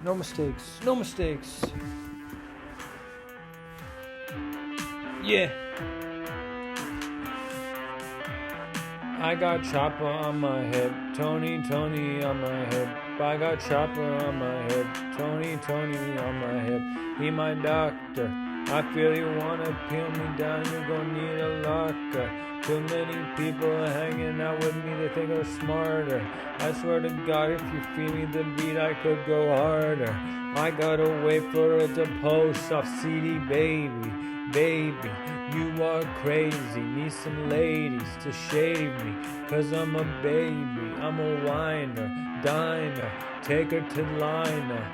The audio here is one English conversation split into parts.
No mistakes. No mistakes. Yeah. I got chopper on my head. Tony on my head. I got chopper on my head. Tony on my head. He my doctor. I feel you wanna peel me down, you're gonna need a locker. Too many people are hanging out with me, they think I'm smarter. I swear to God, if you feed me the beat, I could go harder. I gotta wait for it to post off CD, baby. Baby, you are crazy, need some ladies to shave me. Cause I'm a baby, I'm a whiner, diner, take her to liner.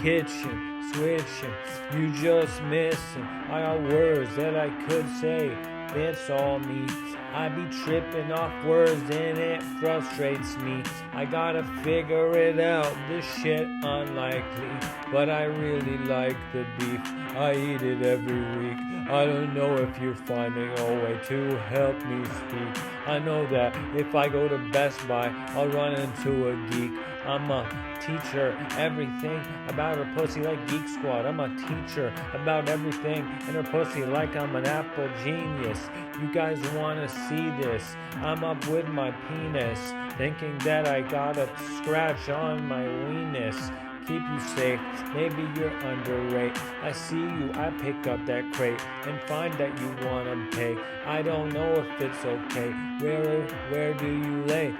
Kitchen, switching, you just missing. I got words that I could say, it's all me. I be tripping off words and it frustrates me. I gotta figure it out, this shit unlikely. But I really like the beef, I eat it every week. I don't know if you're finding a way to help me speak. I know that if I go to Best Buy, I'll run into a geek. I'm a teacher, everything about her pussy like Geek Squad. I'm a teacher about everything in her pussy like I'm an Apple genius. You guys wanna see this? I'm up with my penis, thinking that I got a scratch on my weenus. Keep you safe, maybe you're underrated. I see you, I pick up that crate and find that you wanna pay. I don't know if it's okay. Where do you lay?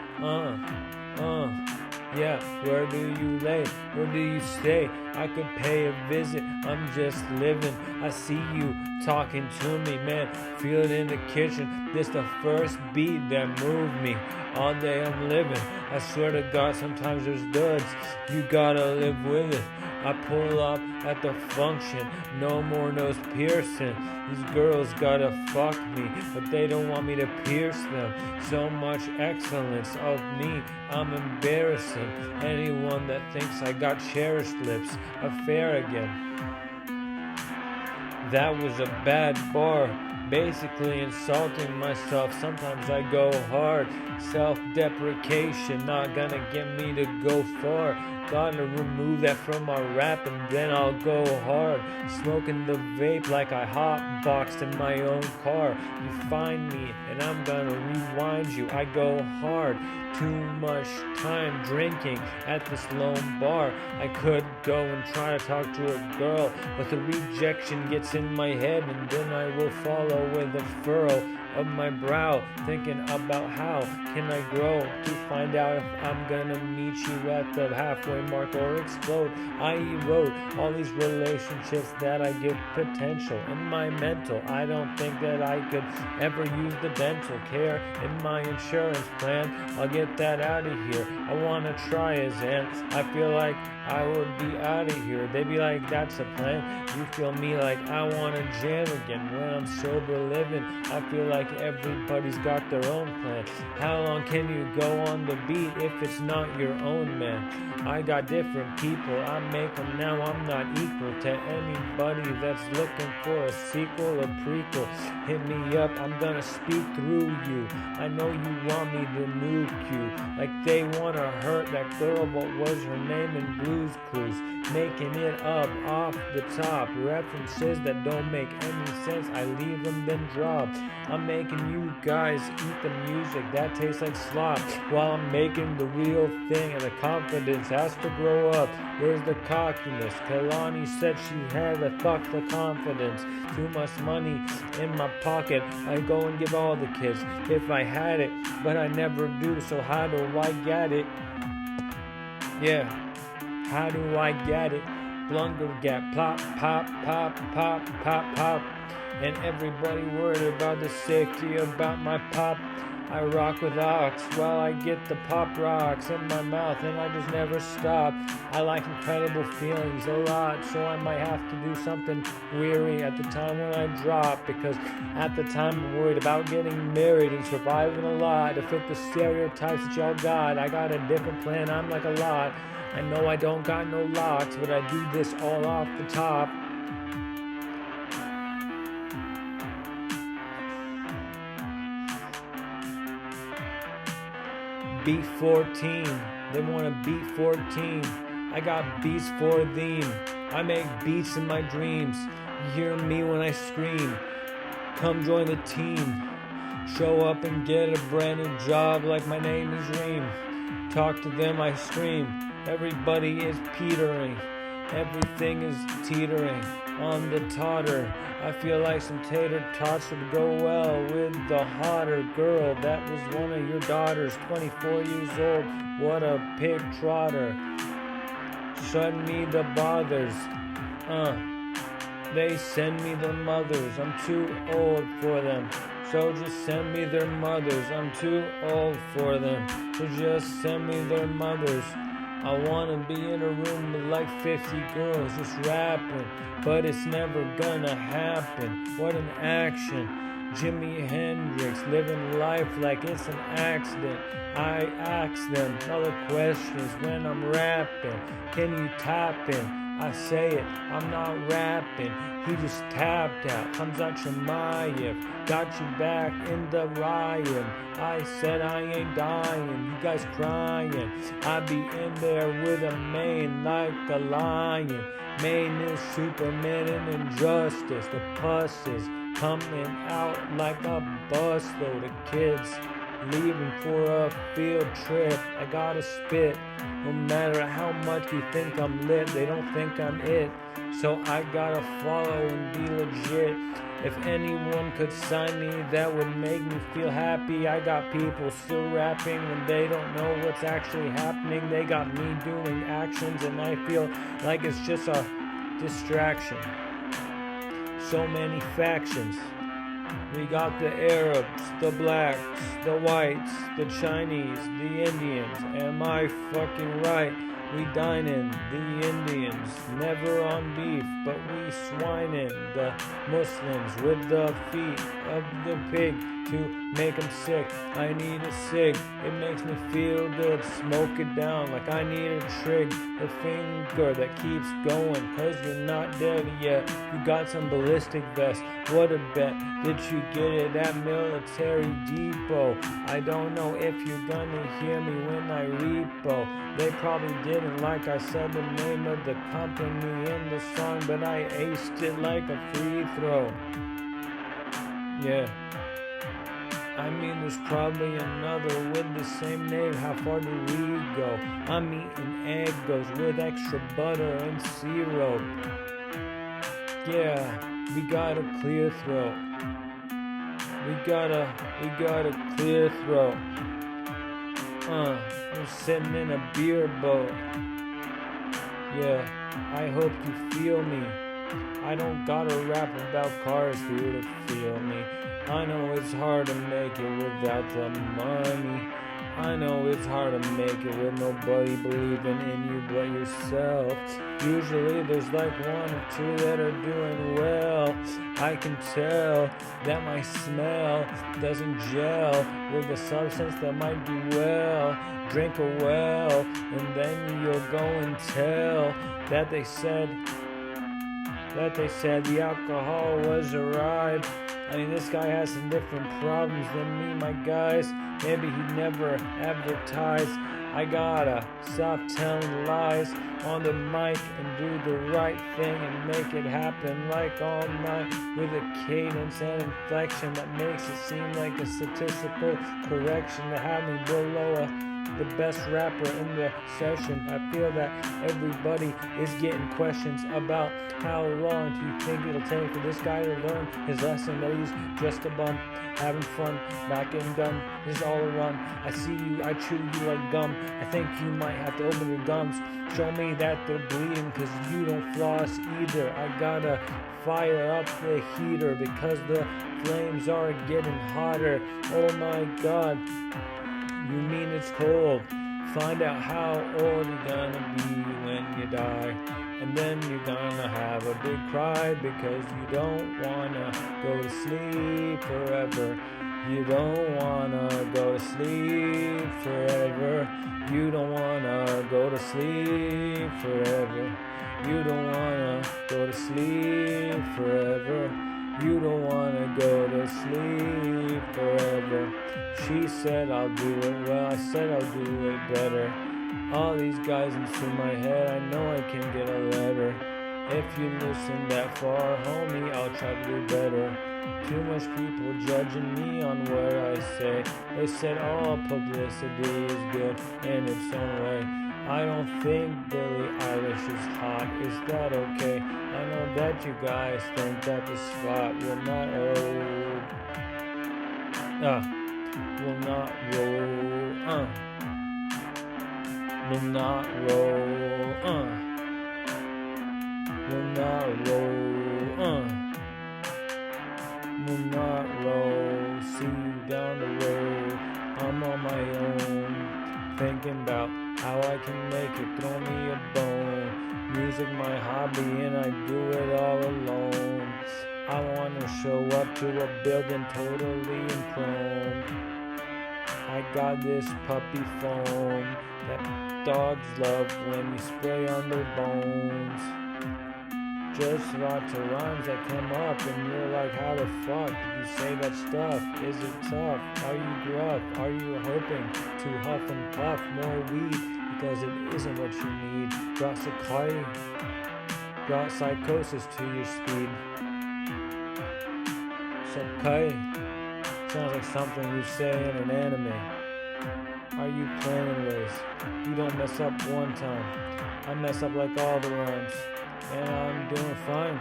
Yeah, where do you lay? Where do you stay? I could pay a visit, I'm just living. I see you talking to me, man. Feel it in the kitchen. This the first beat that moved me. All day I'm living. I swear to God, sometimes there's duds. You gotta live with it. I pull up at the function, no more nose piercing. These girls gotta fuck me, but they don't want me to pierce them. So much excellence of me, I'm embarrassing. Anyone that thinks I got cherished lips, affair again. That was a bad bar, basically insulting myself. Sometimes I go hard, self-deprecation, not gonna get me to go far. Gotta remove that from my rap and then I'll go hard. Smoking the vape like I hotboxed in my own car. You find me and I'm gonna rewind you. I go hard. Too much time drinking at this lone bar. I could go and try to talk to a girl, but the rejection gets in my head and then I will follow with a furrow of my brow, thinking about how can I grow to find out if I'm gonna meet you at the halfway mark or explode. I erode all these relationships that I give potential in my mental. I don't think that I could ever use the dental care in my insurance plan. I'll get that out of here. I wanna try a Xan. I feel like I would be out of here. They be like, that's a plan. You feel me like I wanna jam again when I'm sober living. I feel like everybody's got their own plan. How long can you go on the beat if it's not your own, man? I got different people, I make them now. I'm not equal to anybody that's looking for a sequel, a prequel. Hit me up, I'm gonna speak through you. I know you want me to nuke you, like they wanna hurt that girl. What was her name in Blues Clues? Making it up off the top, references that don't make any sense. I leave them then drop. I'm making you guys eat the music that tastes like slop, while I'm making the real thing, and the confidence has to grow up. Where's the cockiness? Kalani said she had a fuck the confidence. Too much money in my pocket, I go and give all the kids if I had it, but I never do, so how do I get it? Yeah, how do I get it? Blunder get plop, pop, pop, pop, pop, pop. And everybody worried about the safety about my pop. I rock with ox while I get the pop rocks in my mouth and I just never stop. I like incredible feelings a lot, so I might have to do something weary at the time when I drop, because at the time I'm worried about getting married and surviving a lot to fit the stereotypes that y'all got. I got a different plan, I'm like a lot. I know I don't got no locks, but I do this all off the top. Beat 14, they want to beat 14. I got beats for theme. I make beats in my dreams. You hear me when I scream. Come join the team. Show up and get a brand new job like my name is Reem. Talk to them, I scream. Everybody is petering. Everything is teetering on the totter. I feel like some tater tots would go well with the hotter girl. That was one of your daughters, 24 years old. What a pig trotter. Shun me the bothers. They send me their mothers. I'm too old for them. So just send me their mothers. I'm too old for them. So just send me their mothers. I wanna be in a room with like 50 girls just rapping, but it's never gonna happen. What an action. Jimi Hendrix living life like it's an accident. I ask them all the questions when I'm rapping. Can you tap in? I say it, I'm not rapping. He just tapped out. Hamza Chimaev got you back in the riot. I said I ain't dying, you guys crying. I be in there with a mane like a lion. Mane is Superman and injustice. The pus is coming out like a busload of kids leaving for a field trip. I gotta spit. No matter how much you think I'm lit, they don't think I'm it. So I gotta follow and be legit. If anyone could sign me, that would make me feel happy. I got people still rapping when they don't know what's actually happening. They got me doing actions and I feel like it's just a distraction. So many factions. We got the Arabs, the blacks, the whites, the Chinese, the Indians. Am I fucking right? We dine in the Indians, never on beef, but we swine in the Muslims with the feet of the pig to make them sick. I need a cig, it makes me feel good. Smoke it down like I need a trig, a finger that keeps going, cause you're not dead yet. You got some ballistic vest, what a bet. Did you get it at Military Depot? I don't know if you're gonna hear me when I repo. They probably didn't like I said the name of the company in the song, but I aced it like a free throw. Yeah. I mean, there's probably another with the same name. How far do we go? I'm eating Eggos with extra butter and syrup. Yeah, we got a clear throat. We got a clear throat. I'm sitting in a beer boat. Yeah, I hope you feel me. I don't gotta rap about cars for you to feel me. I know it's hard to make it without the money. I know it's hard to make it with nobody believing in you but yourself. Usually there's like one or two that are doing well. I can tell that my smell doesn't gel with the substance that might do well. Drink a well, and then you'll go and tell that they said the alcohol was a ride. I mean, this guy has some different problems than me, my guys. Maybe he'd never advertise. I gotta stop telling lies on the mic and do the right thing and make it happen like all night with a cadence and inflection that makes it seem like a statistical correction to have me below the best rapper in the session. I feel that everybody is getting questions about how long do you think it'll take for this guy to learn his lesson that he's just a bum, having fun, back in gun, this is all a run. I see you, I chew you like gum. I think you might have to open your gums. Show me that they're bleeding, cause you don't floss either. I gotta fire up the heater because the flames are getting hotter. Oh my god. You mean it's cold? Find out how old you're gonna be when you die. And then you're gonna have a big cry because you don't wanna go to sleep forever. You don't wanna go to sleep forever. You don't wanna go to sleep forever. You don't wanna go to sleep forever. You don't wanna go to sleep forever. She said I'll do it well, I said I'll do it better. All these guys into my head, I know I can get a letter. If you listen that far, homie, I'll try to do better. Too much people judging me on what I say. They said all publicity is good in its own way. I don't think Billie Eilish is hot, is that okay? I know that you guys think that the spot will not will not roll, will not roll, will not roll, will not roll. See you down the road. I'm on my own, thinking about how I can make it. Throw me a bone. Music my hobby and I do it all alone. I wanna show up to a building totally in chrome. I got this puppy foam that dogs love when you spray on their bones. Just lots of rhymes that come up and you're like, how the fuck did you say that stuff? Is it tough? Are you gruff? Are you hoping to huff and puff more weed? Because it isn't what you need. Brought psychosis to your speed. Sounds like something you say in an anime. Are you playing with? You don't mess up one time. I mess up like all the rhymes. And I'm doing fine.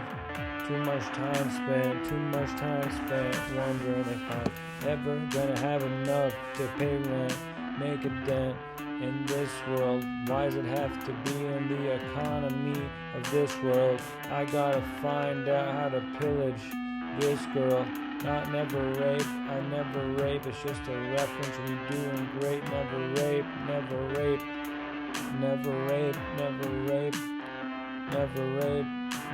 Too much time spent wondering if I'm ever gonna have enough to pay rent, make a dent in this world. Why does it have to be in the economy of this world? I gotta find out how to pillage this girl. Never rape, I never rape, it's just a reference, we doing great. Never rape, never rape, never rape, never rape, never rape,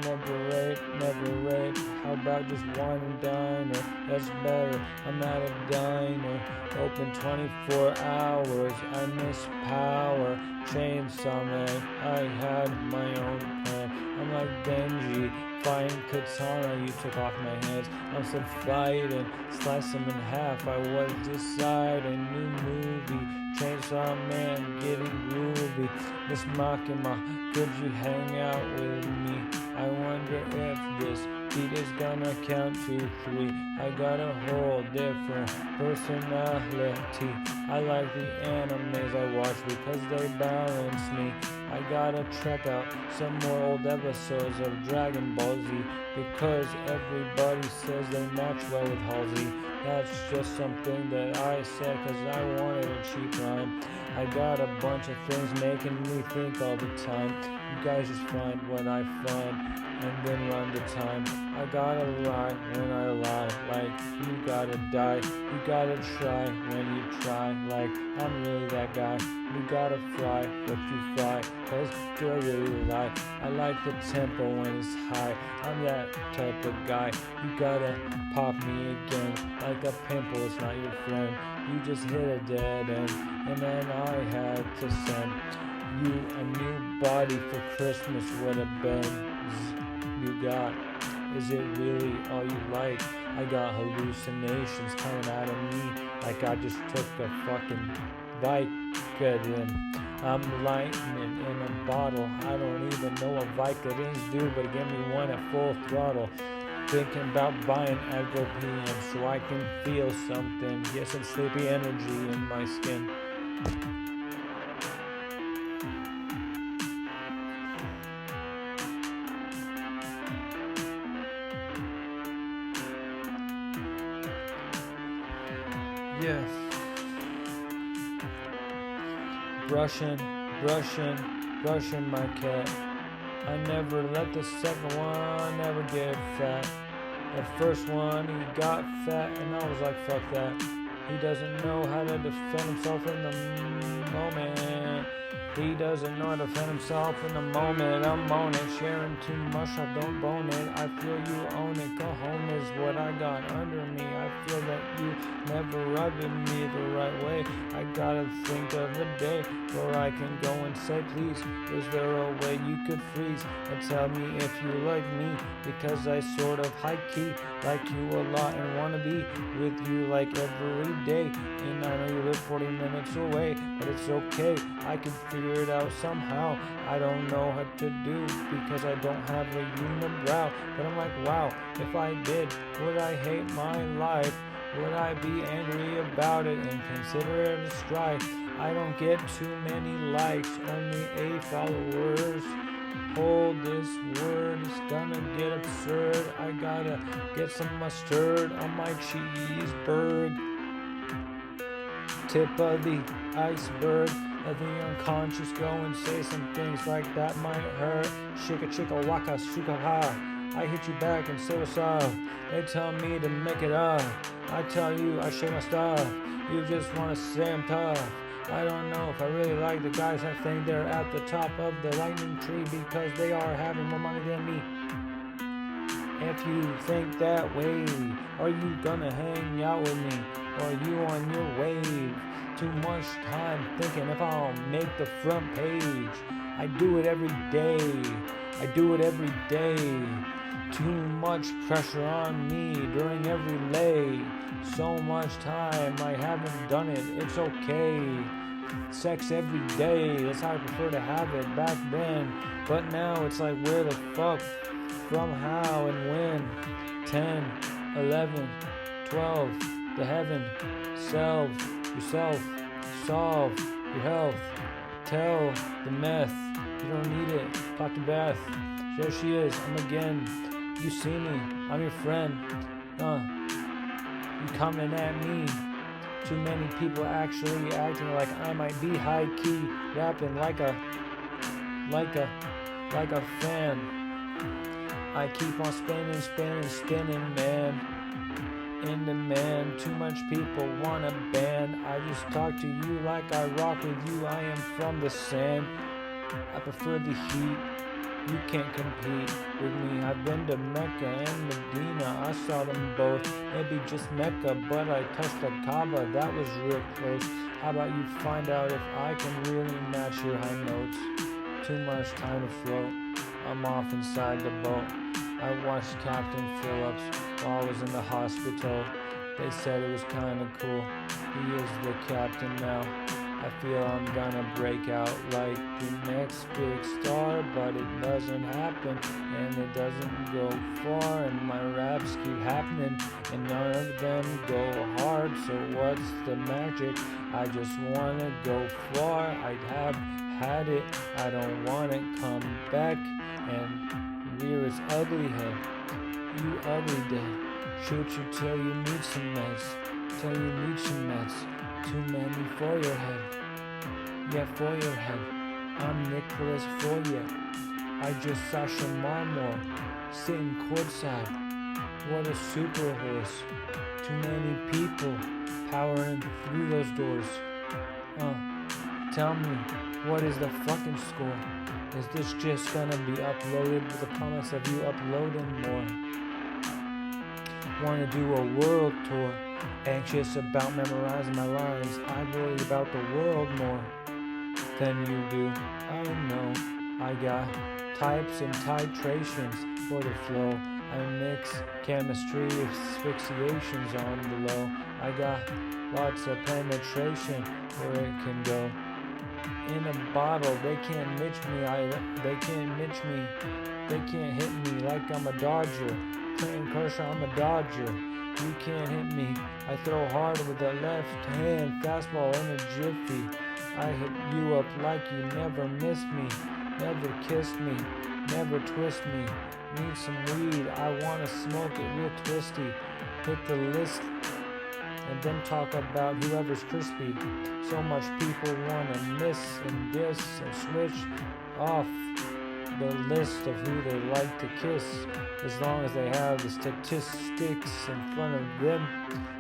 never rape, never rape. How about just wine and diner? That's better. I'm at a diner, open 24 hours. I miss power, chainsaw man. I had my own plan. I'm like Benji, fighting katana. You took off my hands. I'm still fighting, slice them in half. I was deciding, new movie. Chainsaw man, getting groovy. Miss Makima, could you hang out with me? I wonder if this beat is gonna count to 3. I got a whole different personality. I like the animes I watch because they balance me. I gotta check out some more old episodes of Dragon Ball Z because everybody says they match well with Halsey. That's just something that I said cause I wanted a cheap rhyme. I got a bunch of things making me think all the time. You guys just find what I find and then run the time. I gotta lie when I lie, like you gotta die. You gotta try when you try, like I'm really that guy. You gotta fly what you fly, cause do I really lie? I like the tempo when it's high. I'm that type of guy. You gotta pop me again, like a pimple, it's not your friend. You just hit a dead end, and then I had to send you a new body for Christmas with a Benz you got. Is it really all you like? I got hallucinations coming out of me like I just took a fucking Vicodin. I'm lightning in a bottle. I don't even know what Vicodins do, but give me one at full throttle. Thinking about buying Agro PM so I can feel something. Get some sleepy energy in my skin. Yeah. Brushing my cat. I never let the second one ever get fat. The first one, he got fat and I was like, fuck that. He doesn't know how to defend himself in the moment. He doesn't know how to defend himself in the moment. I'm on it, sharing too much, I don't bone it. I feel you own it, cajon is what I got under me. I feel that you never rubbing me the right way. I gotta think of a day where I can go and say, please, is there a way you could freeze and tell me if you like me? Because I sort of high-key like you a lot and wanna be with you like every day. And I know you live 40 minutes away, but it's okay, I can figure it out somehow. I don't know what to do because I don't have a unibrow. But I'm like, wow, if I did, would I hate my life? Would I be angry about it and consider it a strife? I don't get too many likes, only 8 followers. Hold this word, it's gonna get absurd. I gotta get some mustard on my cheeseburger. Tip of the iceberg. Let the unconscious go and say some things like that might hurt. Shika chicka waka shuka ha. I hit you back and say what's up. They tell me to make it up. I tell you I share my stuff. You just wanna say I'm tough. I don't know if I really like the guys that think they're at the top of the lightning tree because they are having more money than me. If you think that way, are you gonna hang out with me? Or are you on your wave? Too much time thinking if I'll make the front page. I do it every day. I do it every day. Too much pressure on me during every lay. So much time I haven't done it. It's okay. Sex every day. That's how I prefer to have it back then. But now it's like where the fuck, from how and when. 10, 11, 12. The heaven. Self. Yourself. Solve your health. Tell the meth. You don't need it. Talk to Beth. There she is. I'm again. You see me. I'm your friend. You coming at me. Too many people actually acting like I might be high key, rapping like a fan. I keep on spinning, man. In demand, too much people want a band. I just talk to you like I rock with you. I am from the sand. I prefer the heat. You can't compete with me. I've been to Mecca and Medina. I saw them both. Maybe just Mecca, but I touched the Kaaba. That was real close. How about you find out if I can really match your high notes? Too much time to float. I'm off inside the boat. I watched Captain Phillips while I was in the hospital. They said it was kinda cool. He is the captain now. I feel I'm gonna break out like the next big star, but it doesn't happen, and it doesn't go far, and my raps keep happening, and none of them go hard, so what's the magic? I just wanna go far, I have had it, I don't want it come back, and rear its ugly head, you ugly dead, shoot you till you need some meds, till you need some meds. Too many for your head. Yeah, for your head. I'm Nicholas Foyer. I just saw Marmor sitting courtside. What a super horse. Too many people powering through those doors. Tell me, what is the fucking score? Is this just gonna be uploaded with the comments of you uploading more? Want to do a world tour, anxious about memorizing my lines. I worry about the world more than you do. I know I got types and titrations for the flow. I mix chemistry asphyxiations on the low. I got lots of penetration where it can go. In a bottle, they can't mitch me. They can't mitch me. They can't hit me like I'm a Dodger. Clayton Kershaw, I'm a Dodger. You can't hit me. I throw hard with the left hand, fastball in a jiffy. I hit you up like you never missed me, never kissed me, never twist me. Need some weed, I wanna smoke it real twisty. Hit the list and then talk about whoever's crispy. So much people wanna miss and diss and switch off the list of who they like to kiss, as long as they have the statistics in front of them.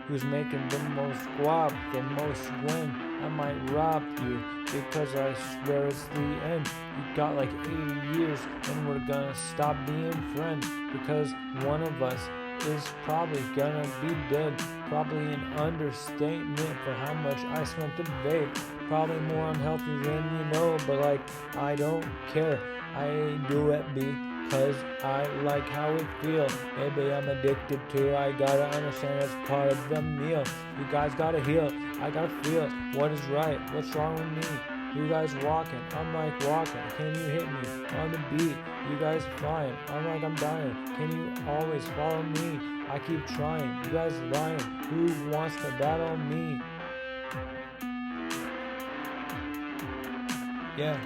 Who's making the most guap, the most win? I might rob you because I swear it's the end. You got like 80 years and we're gonna stop being friends because one of us is probably gonna be dead. Probably an understatement for how much I smoked a vape. probably more unhealthy than you know, but like, I don't care. I do it because I like how it feels. Maybe I'm addicted to it. I gotta understand it's part of the meal. You guys gotta heal. I gotta feel what is right. What's wrong with me? You guys walking, I'm like walking. Can you hit me on the beat? You guys flying, I'm like I'm dying. Can you always follow me? I keep trying, you guys lying. Who wants to battle me? Yeah.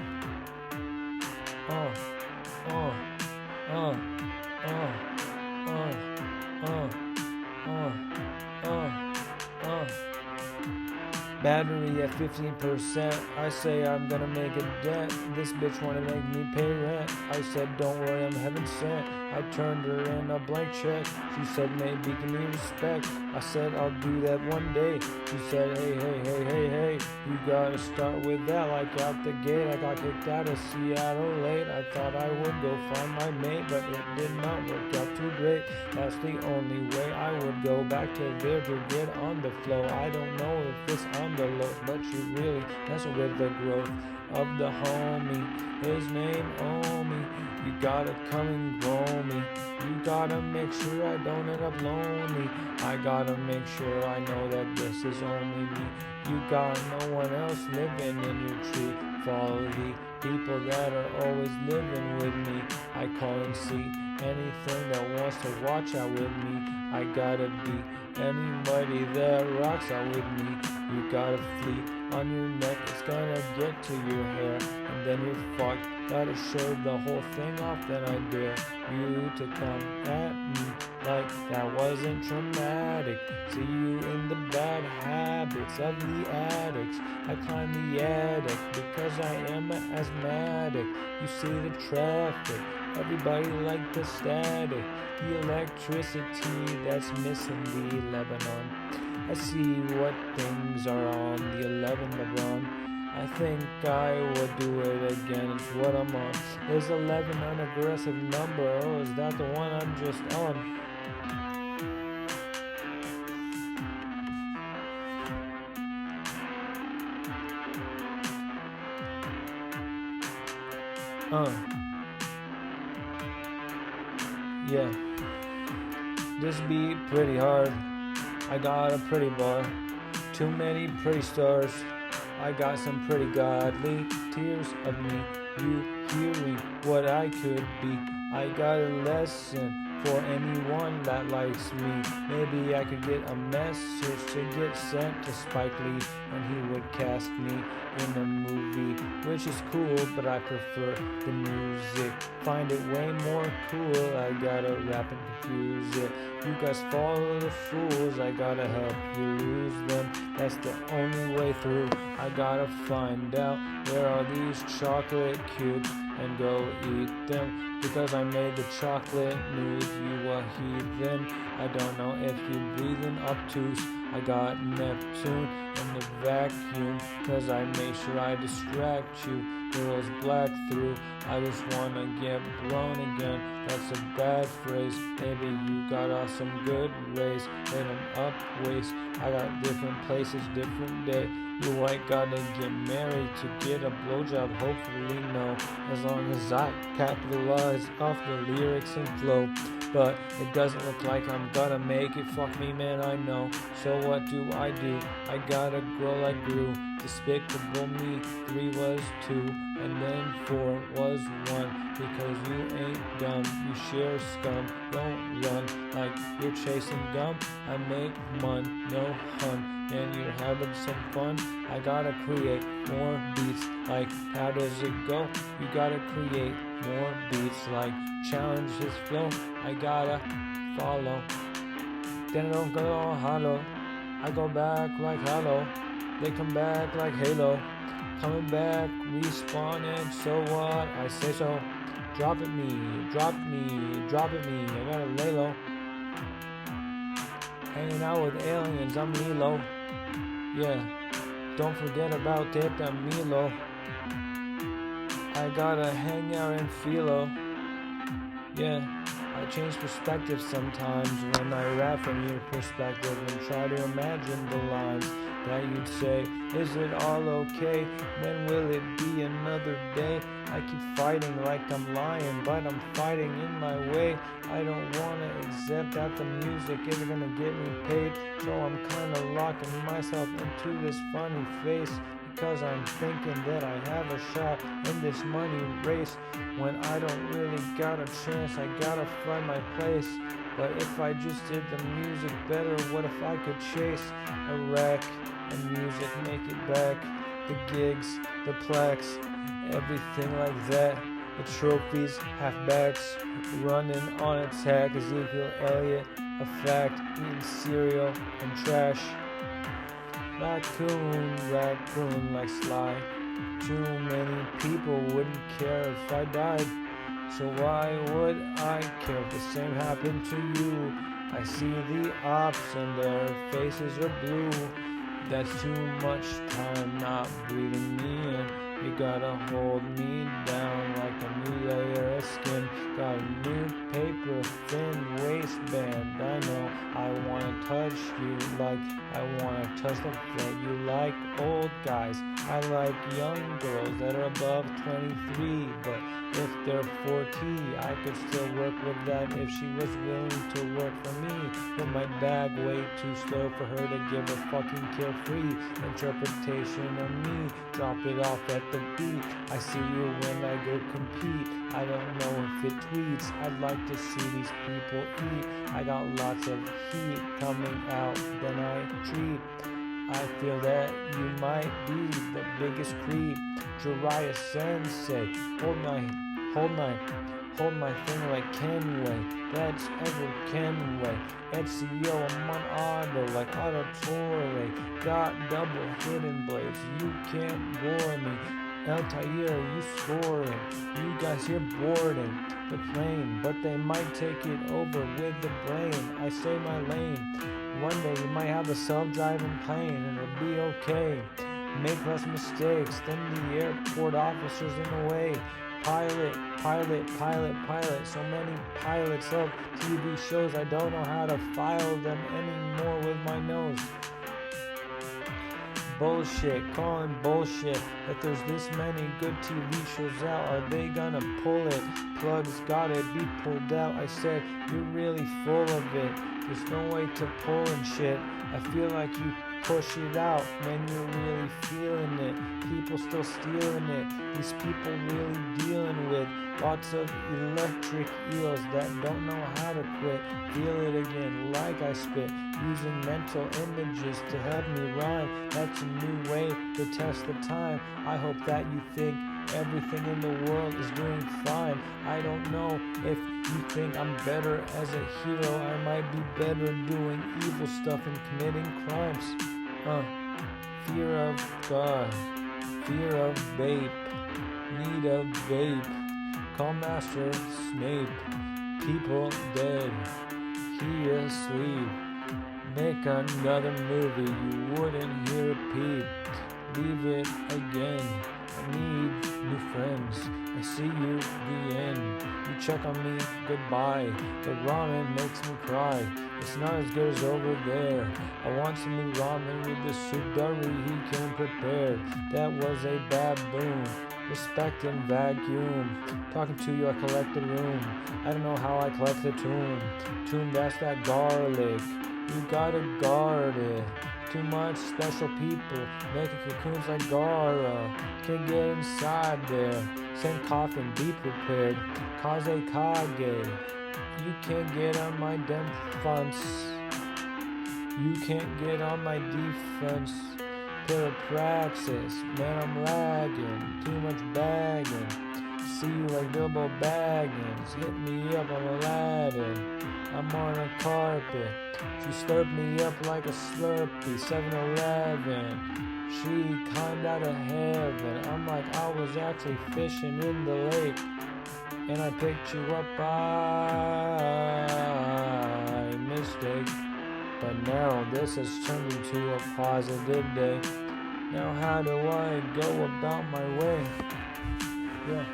Battery at 15%. I say I'm gonna make a dent. This bitch wanna make me pay rent. I said don't worry, I'm heaven sent. I turned her in a blank check. She said maybe give me respect. I said I'll do that one day. She said hey, you gotta start with that. Like out the gate, I got kicked out of Seattle late. I thought I would go find my mate, but it did not work out too great. That's the only way I would go back to there to get on the flow. I don't know if it's on the low, but you really mess with the growth of the homie. His name Omi. You gotta come and grow me. You gotta make sure I don't end up lonely. I gotta make sure I know that this is only me. You got no one else living in your tree. Follow the people that are always living with me. I call and see anything that wants to watch out with me. I gotta be anybody that rocks out with me. You gotta flee on your neck, it's gonna get to your hair, and then you're fucked. Gotta show the whole thing off, then I dare you to come at me like that wasn't traumatic. See you in the bad habits of the addicts. I climb the attic because I am an asthmatic. You see the traffic, everybody like the static. The electricity that's missing the Lebanon. I see what things are on the 11 LeBron. I think I would do it again, it's what I'm on. Is 11 an aggressive number, or is that the one I'm just on? Yeah. This beat pretty hard. I got a pretty bar. Too many pretty stars. I got some pretty godly tears of me. You hearing what I could be. I got a lesson for anyone that likes me. Maybe I could get a message to get sent to Spike Lee, and he would cast me in a movie, which is cool, but I prefer the music. Find it way more cool. I gotta rap and confuse it. You guys follow the fools. I gotta help you lose them. That's the only way through. I gotta find out where are these chocolate cubes and go eat them, because I made the chocolate news. You a heathen. I don't know if you breathing obtuse. I got Neptune in the vacuum, cause I make sure I distract you. Girls black through, I just wanna get blown again. That's a bad phrase. Maybe you got some good rays. Hit 'em up waist. I got different places, different day. You ain't gotta get married to get a blowjob, hopefully no. As long as I capitalize off the lyrics and flow. But it doesn't look like I'm gonna make it. Fuck me, man, I know. So what do? I gotta grow like grew. Despicable me. 3 was 2, and then 4 was 1. Because you ain't dumb, you share scum. Don't run like you're chasing gum. I make mun, no hun. And you're having some fun. I gotta create more beats. Like, how does it go? You gotta create more beats. Like, challenge his flow. I gotta follow. Then I don't go all hollow. I go back like hollow. They come back like Halo. Coming back, respawning. So what? I say so. Drop it me, drop me, drop it me. I gotta lay low. Hanging out with aliens, I'm Lilo. Yeah, don't forget about it, I'm Milo. I gotta hang out in philo. Yeah, I change perspective sometimes when I rap from your perspective and try to imagine the lines. that you'd say, is it all okay? When will it be another day? I keep fighting like I'm lying, but I'm fighting in my way. I don't wanna accept that the music isn't gonna get me paid, so I'm kinda locking myself into this funny face, because I'm thinking that I have a shot in this money race, when I don't really got a chance. I gotta find my place. But if I just did the music better, what if I could chase a wreck and music make it back? The gigs, the plaques, everything like that. The trophies, halfbacks, running on attack. Ezekiel Elliott, a fact, eating cereal and trash. Raccoon like Sly. Too many people wouldn't care if I died, so why would I care if the same happened to you? I see the ops and their faces are blue. That's too much time not breathing me in. You gotta hold me down like a new layer of skin. Got a new paper thin waistband. I know I wanna touch you like I wanna touch the floor. You like old guys, I like young girls that are above 23. But if they're 40, I could still work with that if she was willing to work for me. With my bag way too slow for her to give a fucking carefree interpretation of me. Drop it off at the beat. I see you when I go compete. I don't know if it tweets. I'd like to see these people eat. I got lots of heat coming out, then I treat. I feel that you might be the biggest creep. Jiraiya Sensei, hold my thing like Kenway. That's Edward Kenway. Ezio, I'm on auto like Auditore. Got double hidden blades, you can't bore me. Altair, you scoring. You guys here boarding the plane, but they might take it over with the brain. I say my lane. One day we might have a self-driving plane and it'll be okay. Make less mistakes than the airport officers in the way. Pilot. So many pilots of TV shows, I don't know how to file them anymore with my nose. Bullshit, calling bullshit that there's this many good TV shows out. Are they gonna pull it? Plugs gotta be pulled out. I said, you're really full of it. There's no way to pull and shit. I feel like you push it out when you're really feeling it. People still stealing it. These people really dealing with lots of electric eels that don't know how to quit. Feel it again like I spit, using mental images to help me rhyme. That's a new way to test the time. I hope that you think everything in the world is doing fine. I don't know if you think I'm better as a hero. I might be better doing evil stuff and committing crimes. Fear of God, fear of vape, need a vape. Call Master Snape, people dead, he asleep. Make another movie, you wouldn't hear a peep. Leave it again, I need new friends. I see you, the end. You check on me, goodbye. The ramen makes me cry. It's not as good as over there. I want some new ramen with the soup curry he can prepare. That was a baboon. Respect and vacuum. Talking to you, I collect the room. I don't know how I collect the tune. Tune, that's that garlic. You gotta guard it. Too much special people making cocoons like Gara. Can't get inside there. Same coffin, be prepared. Kaze Kage. You can't get on my defense. You can't get on my defense. Parapraxis, man, I'm lagging. Too much bagging. See you like Bilbo Baggins. Hit me up on Aladdin. I'm on a carpet. She slurped me up like a Slurpee. 7-Eleven. She climbed out of heaven. I'm like, I was actually fishing in the lake, and I picked you up by mistake. But now this has turned into a positive day. Now how do I go about my way? Yeah.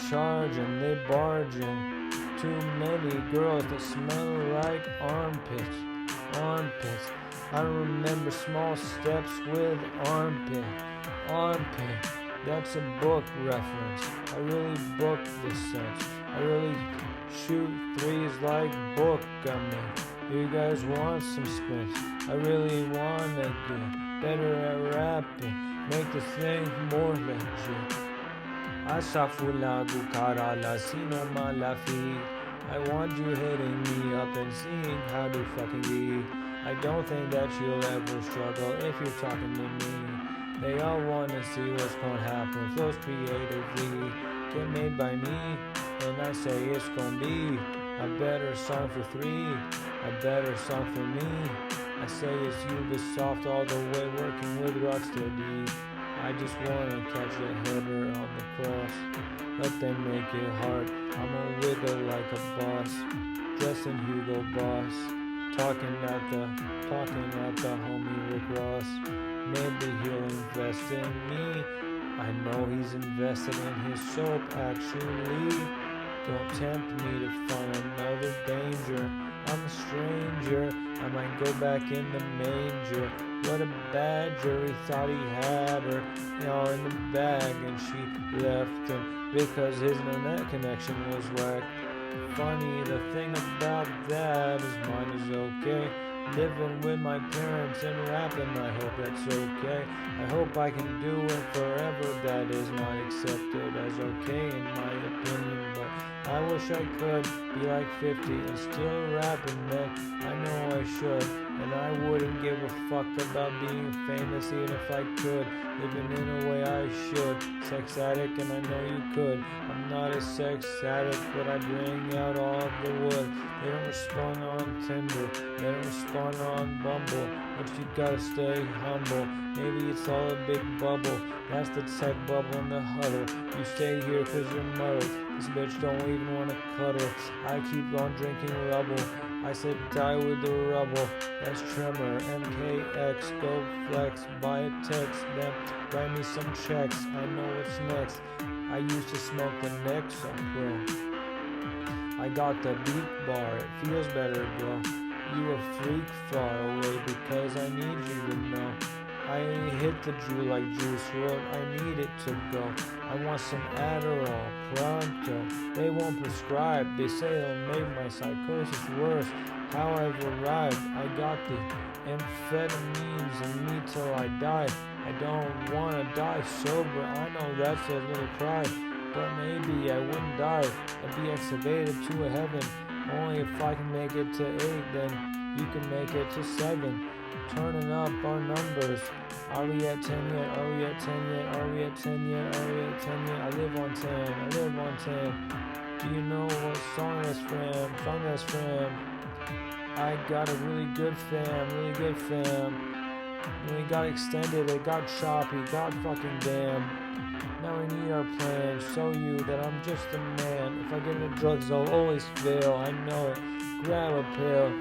charging, they barging. Too many girls that smell like armpits. I remember small steps with armpit. That's a book reference. I really book this sense. I really shoot threes like book me. You guys want some spins? I really wanna get better at rapping. Make the thing more legit. Asafulagu karala sino malafi. I want you hitting me up and seeing how to fucking be. I don't think that you'll ever struggle if you're talking to me. They all wanna see what's gonna happen. Flows creatively get made by me, and I say it's gonna be a better song for three, a better song for me. I say it's Ubisoft all the way, working with Rocksteady. I just wanna catch a header on the cross. Let them make it hard. I'ma wiggle like a boss, dressed in Hugo Boss, talking at the homie Rick Ross. Maybe he'll invest in me. I know he's invested in his soap. Actually, don't tempt me to find another danger. I'm a stranger. I might go back in the manger. What a badger, he thought he had her, in the bag, and she left him because his internet connection was whack. Funny, the thing about that is mine is okay. Living with my parents and rapping, I hope that's okay. I hope I can do it forever, that is not accepted as okay in my opinion, but I wish I could be like 50 and still rapping, man. I know I should, and I wouldn't give a fuck about being famous even if I could. Living in a way I should. Sex addict, and I know you could. I'm not a sex addict, but I bring out all of the wood. They don't respond on Tinder, they don't respond on Bumble, but you gotta stay humble. Maybe it's all a big bubble. That's the tech bubble in the huddle. You stay here cause you're muddled. This bitch don't even wanna cuddle. I keep on drinking rubble. I said die with the rubble. That's Tremor, MKX, go flex, buy a text, then write me some checks. I know what's next. I used to smoke the next song, bro. I got the beat bar, it feels better, bro. You a freak far away because I need you to know. I ain't hit the Jew like Juice WRLD, I need it to go. I want some Adderall, pronto. They won't prescribe, they say it'll make my psychosis worse. How I've arrived, I got the amphetamines in me till I die. I don't wanna die sober, I know that's a little cry. But maybe I wouldn't die, I'd be excavated to a heaven. Only if I can make it to 8, then you can make it to 7. Turning up our numbers. Are we at 10 yet? Are we at 10 yet? Are we at 10 yet? Are we at 10 yet? I live on 10. I live on 10. Do you know what song that's from? Song that's from. I got a really good fam. Really good fam. When it got extended, it got choppy. God fucking damn. Now we need our plan. Show you that I'm just a man. If I get into drugs, I'll always fail. I know it. Grab a pill.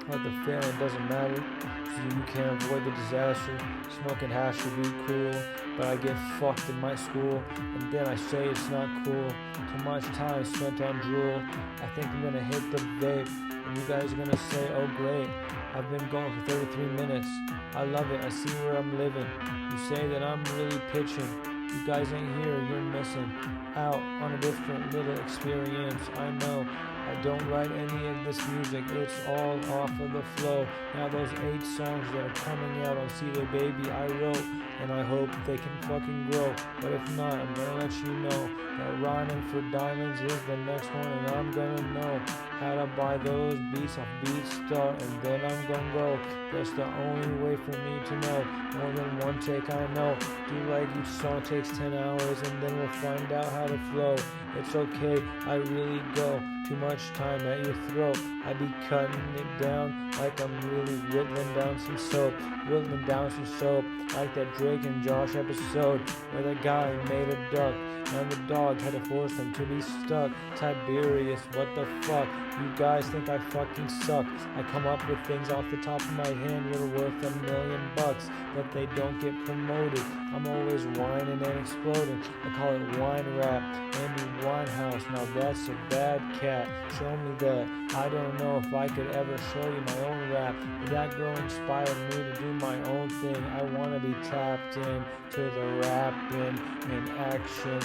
But the failing doesn't matter, so you can't avoid the disaster. Smoking hash should be cool, but I get fucked in my school, and then I say it's not cool. Too much time spent on drool. I think I'm gonna hit the vape, and you guys are gonna say, oh great, I've been going for 33 minutes. I love it, I see where I'm living. You say that I'm really pitching. You guys ain't here, you're missing out on a different little experience. I know. I don't write any of this music, it's all off of the flow. Now those 8 songs that are coming out on CD Baby I wrote, and I hope they can fucking grow. But if not, I'm gonna let you know that Rhyming for Diamonds is the next one, and I'm gonna know how to buy those beats off BeatStar, and then I'm gonna go. That's the only way for me to know. More than one take I know. Do like each song takes 10 hours, and then we'll find out how to flow. It's okay, I really go. Too much time at your throat. I be cutting it down like I'm really whittling down some soap. Whittling down some soap like that Drake and Josh episode where the guy made a duck and the dog had to force them to be stuck. Tiberius, what the fuck? You guys think I fucking suck. I come up with things off the top of my hand that are worth $1 million, but they don't get promoted. I'm always whining and exploding. I call it wine rap. Amy Winehouse, now that's a bad cat. Show me that. I don't know if I could ever show you my own rap, but that girl inspired me to do my own thing. I want to be tapped in to the rapping and actions.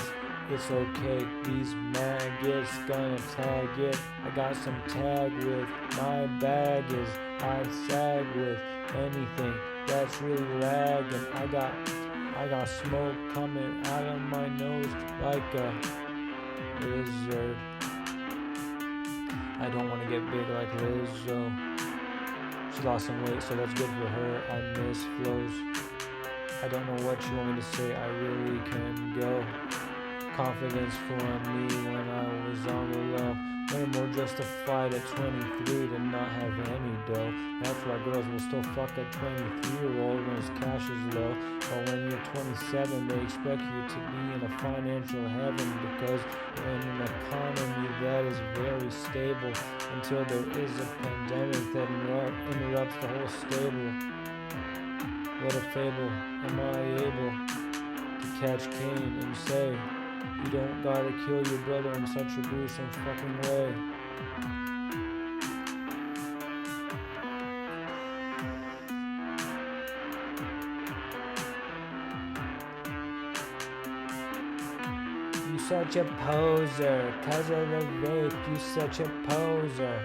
It's okay, these maggots gonna tag it. I got some tag with my baggage. I sag with anything that's really lagging. I got smoke coming out of my nose like a lizard. I don't want to get big like Lizzo. She lost some weight, so that's good for her. I miss flows. I don't know what you want me to say. I really can go. Confidence for me when I was on the low. Way more justified at 23 to not have any dough. That's why girls will still fuck a 23-year-old when his cash is low. But when you're 27, they expect you to be in a financial heaven because you're in an economy that is very stable until there is a pandemic that interrupts the whole stable. What a fable. Am I able to catch Cain and say, you don't gotta kill your brother in such a gruesome fucking way. You such a poser, 'cause of the rape. You such a poser,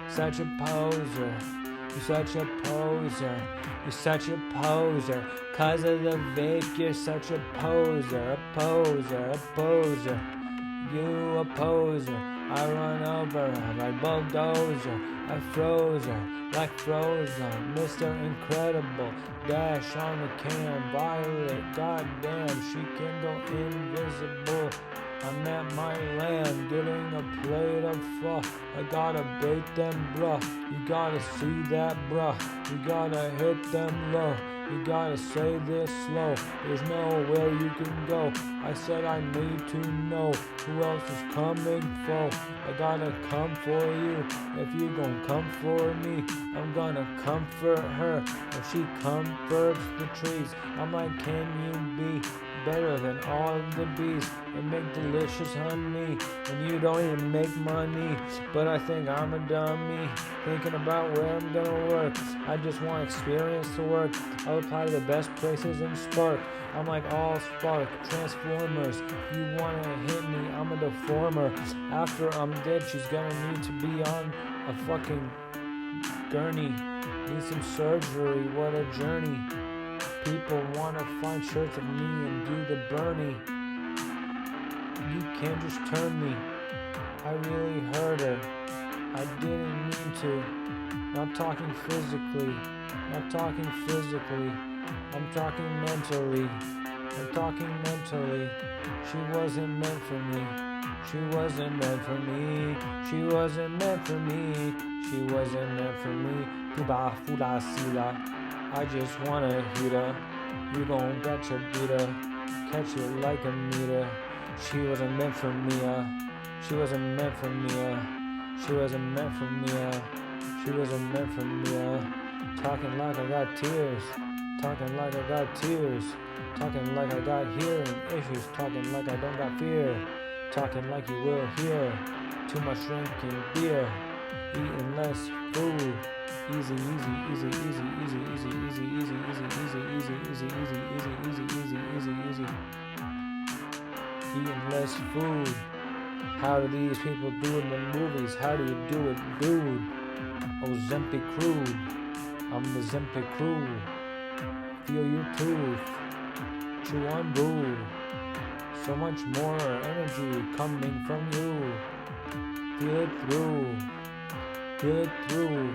such a poser. You such a poser, you're such a poser. 'Cause of the vape, you're such a poser, a poser, a poser. You a poser, I run over her like bulldozer. I froze her like Frozen. Mr. Incredible, dash on the cam. Violet, goddamn, she can go invisible. I'm at my land getting a plate of pho. I gotta bait them, bruh. You gotta see that, bruh. You gotta hit them low. You gotta say this slow. There's nowhere you can go. I said I need to know who else is coming for. I gotta come for you. If you gon' come for me, I'm gonna comfort her. If she comforts the trees, I'm like, can you be better than all of the bees and make delicious honey? And you don't even make money, but I think I'm a dummy thinking about where I'm gonna work. I just want experience to work. I'll apply to the best places and spark. I'm like all spark transformers. You wanna hit me, I'm a deformer. After I'm dead, she's gonna need to be on a fucking gurney. Need some surgery, what a journey. People wanna find shirts of me and do the Bernie. You can't just turn me. I really hurt her. I didn't mean to. Not talking physically. Not talking physically. I'm talking mentally. I'm talking mentally. She wasn't meant for me. She wasn't meant for me. She wasn't meant for me. She wasn't meant for me. Fuda, fuda, sila. I just wanna hit her. You gon' get your beater. Catch it like a meter. She wasn't meant for me. She wasn't meant for me. She wasn't meant for me. She wasn't meant for me. Talking like I got tears. Talking like I got tears. Talking like I got hearing issues. Talking like I don't got fear. Talking like you will hear. Too much drinking beer. Eating less food. Easy, easy, easy, easy, easy, easy, easy, easy, easy, easy, easy, easy, easy, easy, easy, easy, easy. Eating less food. How do these people do it in the movies? How do you do it, dude? Oh, Zempic crude. I'm the Zempic crew. Feel your tooth. Chew on boo. So much more energy coming from you. Feel it through. Feel it through.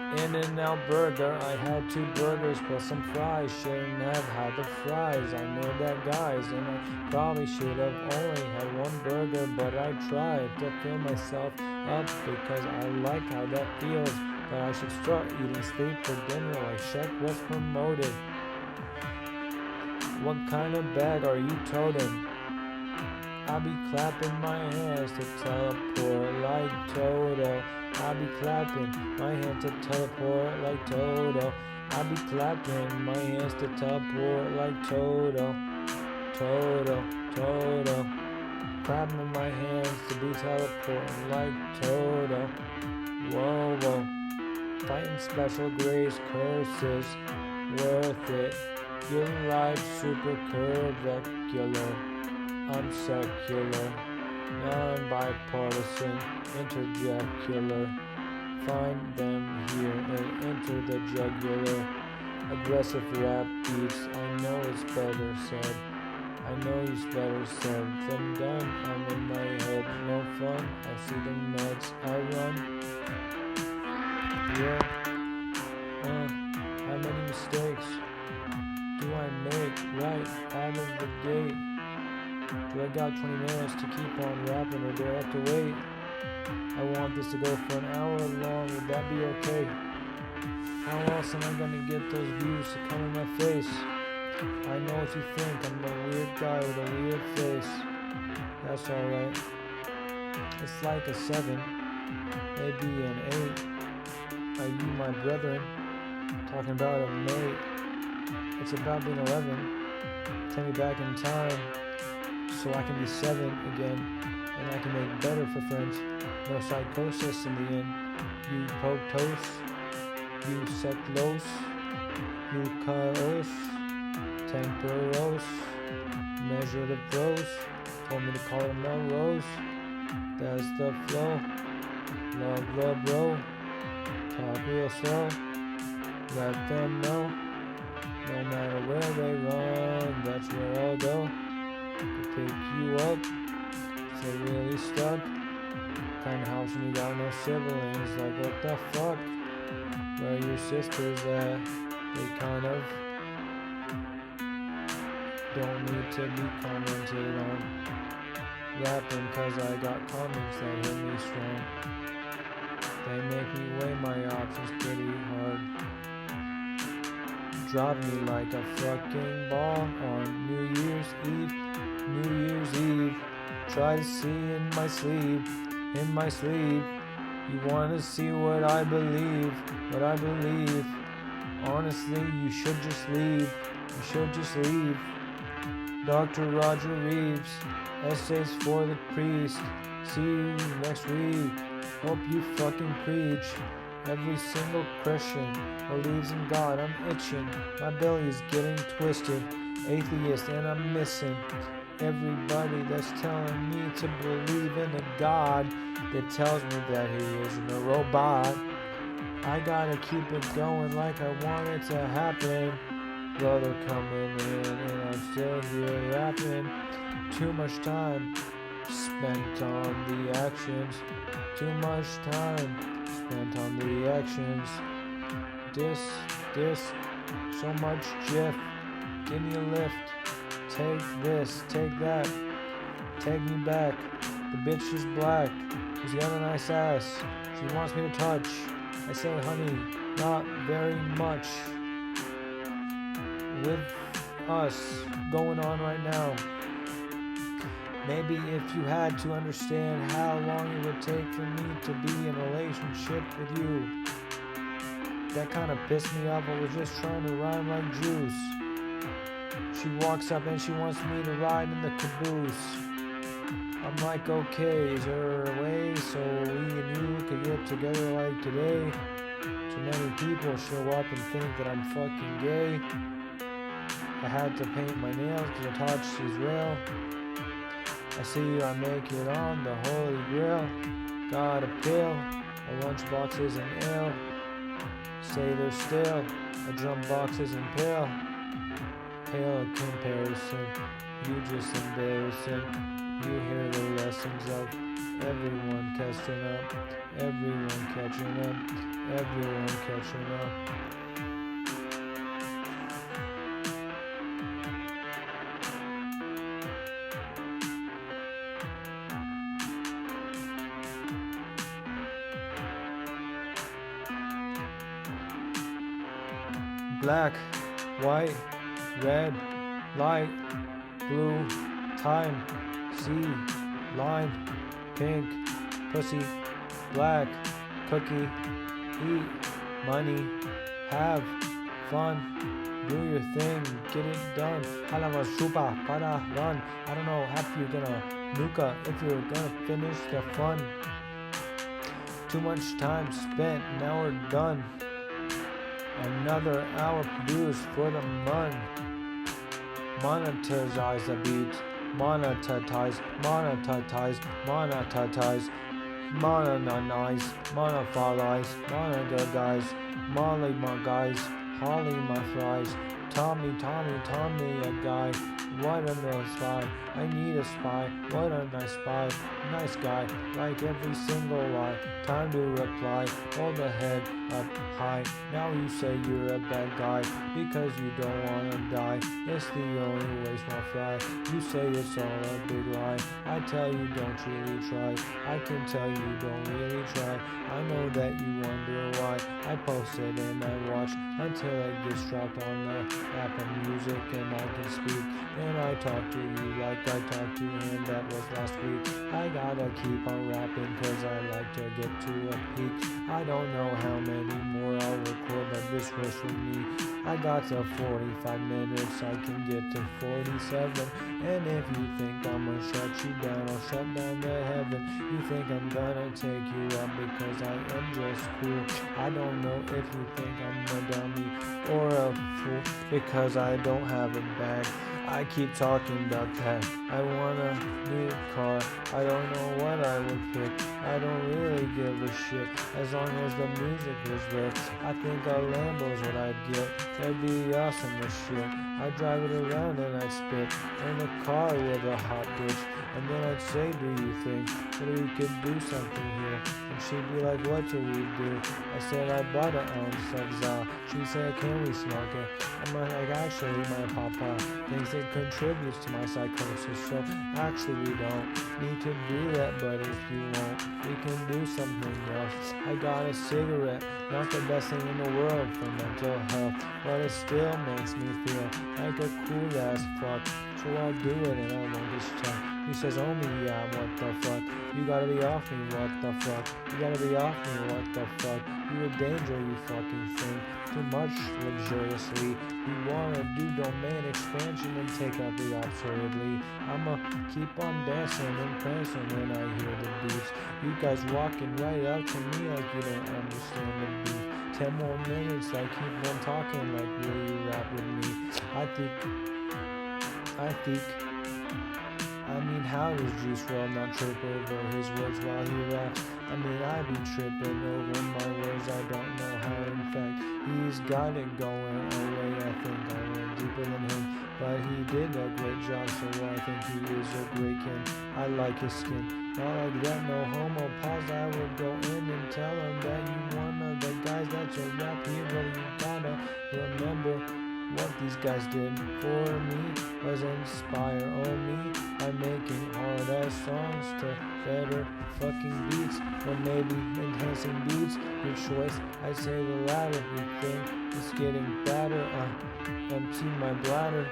In-N-Out burger, I had 2 burgers plus some fries. Shouldn't have had the fries, I know that guys. And I probably should have only had 1 burger, but I tried to fill myself up because I like how that feels. But I should start eating sleep for dinner like Shaq was promoted. What kind of bag are you toting? I be clapping my hands to teleport like Toto. I be clapping my hands to teleport like Toto. I be clapping my hands to teleport like Toto. Toto, Toto. Clapping my hands to be teleporting like Toto. Whoa, whoa. Fighting special grace curses. Worth it. Your life super curricular. I'm secular. Non-bipartisan. Interjecular. Find them here and enter the jugular. Aggressive rap beats. I know it's better said. I know it's better said than done. I'm in my head. No fun. I see the meds. I run. Yeah. How many mistakes do I make right out of the gate? Do I got 20 minutes to keep on rapping, or do I have to wait? I want this to go for an hour long. Would that be okay? How else am I gonna get those views to come in my face? I know what you think. I'm a weird guy with a weird face. That's alright. It's like a 7, maybe an 8. Are you my brethren? Talking about a mate. It's about being 11. Take me back in time so I can be 7 again, and I can make better for friends. No psychosis in the end. You potos, you seclos, you chaos, temperos, measure the pros. Told me to call it Melrose. That's the flow. Love the bro. Talk real slow. Let them know. No matter where they run, that's where I'll go to pick you up. If they're really stuck. Kinda house when you got no siblings. Like what the fuck? Where are your sisters at? They kind of don't need to be commented on. Rapping cause I got comments that hit me strong. They make me weigh my options pretty hard. Drop me like a fucking ball on New Year's Eve. New Year's Eve. Try to see in my sleeve. In my sleeve. You wanna see what I believe. What I believe. Honestly, you should just leave. You should just leave. Dr. Roger Reeves. Essays for the priest. See you next week. Hope you fucking preach. Every single Christian believes in God. I'm itching. My belly is getting twisted. Atheist and I'm missing everybody that's telling me to believe in a God that tells me that he isn't a robot. I gotta keep it going like I want it to happen. Brother coming in and I'm still here rapping. Too much time spent on the actions. Too much time spent on the actions. This, so much jiff. Give me a lift. Take this, take that. Take me back. The bitch is black. She's got a nice ass. She wants me to touch. I say, honey, not very much. With us going on right now. Maybe if you had to understand how long it would take for me to be in a relationship with you. That kind of pissed me off. I was just trying to rhyme like juice. She walks up and she wants me to ride in the caboose. I'm like, okay, is there a way so we and you could get together like today? Too many people show up and think that I'm fucking gay. I had to paint my nails because I thought she's real. I see you, I make it on the Holy Grail. Got a pill, a lunchbox isn't ill. Say they're still, a drum box isn't pale. Pale comparison, you just embarrassing. You hear the lessons of everyone catching up. Everyone catching up. Everyone catching up. Black, white, red, light, blue, time, C, line, pink, pussy, black, cookie, eat, money, have fun, do your thing, get it done. Halava chupa, para, run. I don't know if you're gonna nuka, if you're gonna finish the fun. Too much time spent, now we're done. Another hour produced for the month. Monetize the beat, monetize, monetize, monetize, monetize, monetize, Molly my guys, Holly my fries, Tommy a guy. What a nice spy, I need a spy. What a nice spy, nice guy. Like every single lie, time to reply. Hold the head up high. Now you say you're a bad guy because you don't wanna die. It's the only way, small fry. You say it's all a big lie. I tell you don't really try. I can tell you don't really try. I know that you wonder why. I post it and I watch until it gets dropped on the Apple Music and I can speak. And I talk to you like I talked to him, that was last week. I gotta keep on rapping cause I like to get to a peak. I don't know how many more I'll record, but this was for me. I got to 45 minutes, I can get to 47. And if you think I'm gonna shut you down, I'll shut down the heaven. You think I'm gonna take you up because I am just cool. I don't know if you think I'm a dummy or a fool because I don't have a bag. I keep talking about that. I want a new car. I don't know what I would pick. I don't really give a shit as long as the music was there. I think a Lambo's what I'd get. That'd be awesome as shit. I'd drive it around and I'd spit in a car with a hot bitch. And then I'd say, do you think that we could do something here? And she'd be like, what do we do? I said, I bought an ounce of za. She said, can we smoke it? I'm like, actually, my papa thinks it contributes to my psychosis. So actually, we don't need to do that. But if you want, we can do something else. I got a cigarette, not the best thing in the world for mental health, but it still makes me feel like a cool ass fuck. So I'll do it and I won't get stuck. He says, oh me, yeah, what the fuck? You gotta be off me, what the fuck? You gotta be off me, what the fuck? You a danger, you fucking thing. Too much luxuriously. You wanna do domain expansion and take out the absurdly. I'ma keep on dancing and prancing when I hear the beats. You guys walking right up to me like you don't understand the beat. 10 more minutes, I keep on talking like will you rap with me? I mean, how does Juice WRLD not trip over his words while he raps? I mean, I be tripping over my words, I don't know how. In fact, he's got it going away. I think I went deeper than him, but he did a great job, so I think he is a great kid. I like his skin, not like that, no homo. Pause, I would go in and tell him that you one of the guys that's a rap hero. You gotta remember what these guys did for me was inspire me by making hard ass songs to better fucking beats, or maybe enhancing beats. Your choice, I say the latter. You think it's getting better? Empty my bladder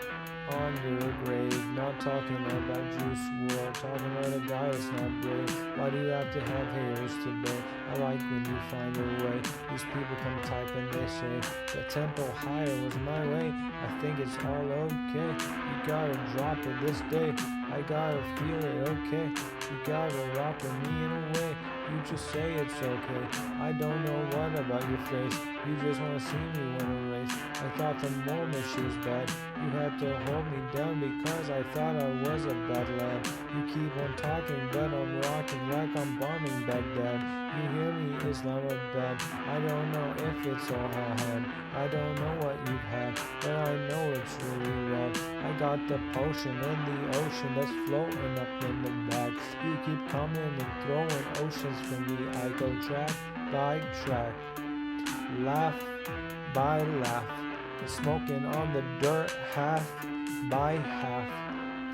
on your grave. Not talking about Juice WRLD, talking about a guy that's not brave. Why do you have to have haters today? I like when you find your way. These people come type and they say the tempo higher was my way. I think it's all okay. You gotta drop it this day. I gotta feel it okay. You gotta rock with me in a way. You just say it's okay. I don't know what about your face. You just wanna see me win a race. I thought the moment she was bad, you had to hold me down because I thought I was a bad lad. You keep on talking, but I'm rocking like I'm bombing Baghdad. You hear me, Islamabad. I don't know if it's all I had. I don't know what you've had, but I know it's really rad. I got the potion in the ocean that's floating up in the bag. You keep coming and throwing oceans for me. I go track by track, laugh by laugh, smoking on the dirt half by half.